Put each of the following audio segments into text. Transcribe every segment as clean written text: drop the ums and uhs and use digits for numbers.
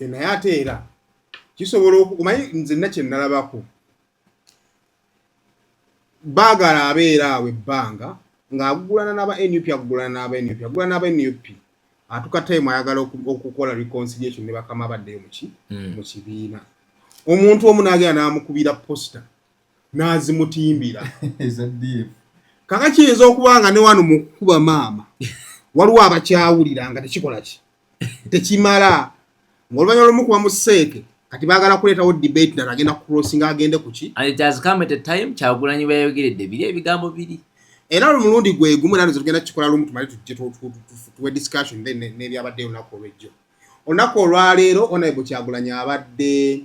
naye ate era kisobola okumanyi nze nakye nalabako baagala abeera awo ebbanga ng'agugulana n'aba NUP agugulana n'aba NUP atuka time ayagala okukola reconciliation ne bakama baddeyo mu kibiina omuntu omu n'agenda n'amukubira posta n'azimutimbira kaka kiyinza okuba nga ne wano mu kukuba maama waliwo abakyawulira nga tekikola ki tekimala ng'oluvannyuma lw'omukuba mu seeke kati baagala kuleetawo debate ddala agenda kucrossinga agende ku ki and it has come at a time Kyagulanyi bayogeredde biri ebigambo biri era omulundi gwe gumu era tugenda kikola lumu tumale tuwe discussion n'ebyabadde olunaku olw'ejjo olunaku olwaleero Honorable Kyagulanyi abadde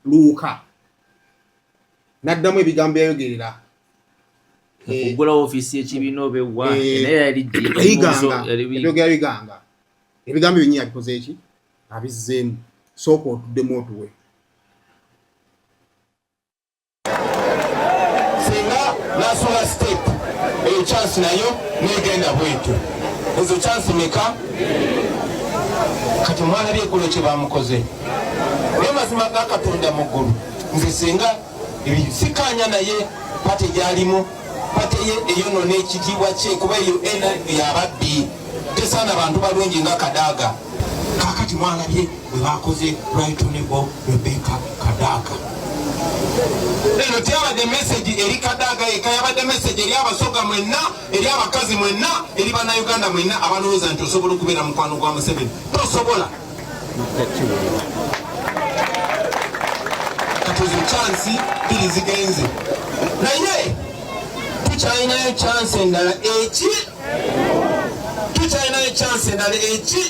luuka n'addamu ebigambo byayogerera okugula ofiisi y'ekibiina oba ewa naye yali biganga ebigambo byenyi yabikoze eki abizzeemu sooka otuddemu otuwe singa nasola step eyo chance nayo negenda bwetu ezo chance meka kati mwalabye eggulo kye bamukoze naye mazima ga Katonda mu ggulu nze singa sikanya naye pate gyalimu pate ye eyonona ekitiibwa kye kuba eyo yababbi tesaana bantu balungi nga Kadaga kakati mwalabye bwe bakoze Right Honorable Rebecca Kadaga leno teyabadde message eri Kadaga eka yabadde message eri abasoga mwenna eri abakazi mwenna eri bannayuganda mwenna abalowooza nti osobola okubeera mukwano gwa Museveni tosobola katuzo chansi biri zigenze naye tukyalinayo chance endala eki tukyalinayo chance endala eki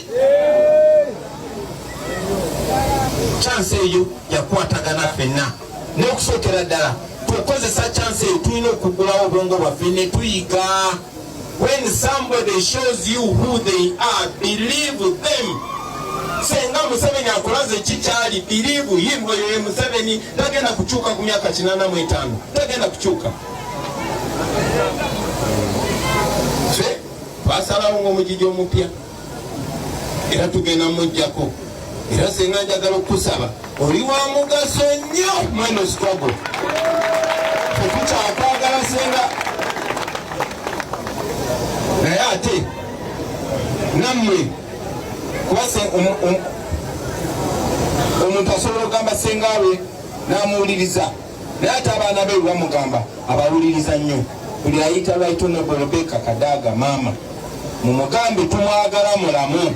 chance eyo yakwatagana ffenna n'okusookera ddala tukozesa chance eyo tulina okugulawo obwongo bwaffe ne tuyiga when somebody shows you who they are believe them senga Museveni akulaze kikyali believe him oyo ye Museveni tagenda kukyuka ku myaka 85 tagenda kukyuka basalawo ng'omugigi omupya era tugenda mujjako era senga njagala okusaba oli wa mugaso nnyo mweno struggle tekukyakwagala senga naye ate nammwe kubase omuntu asobola okugamba senga we n'amuwuliriza naye ate abaana be bamugamba abawuliriza nnyo buli ayita Right Honorable Rebecca Kadaga maama mumugambe tumwagala mulamu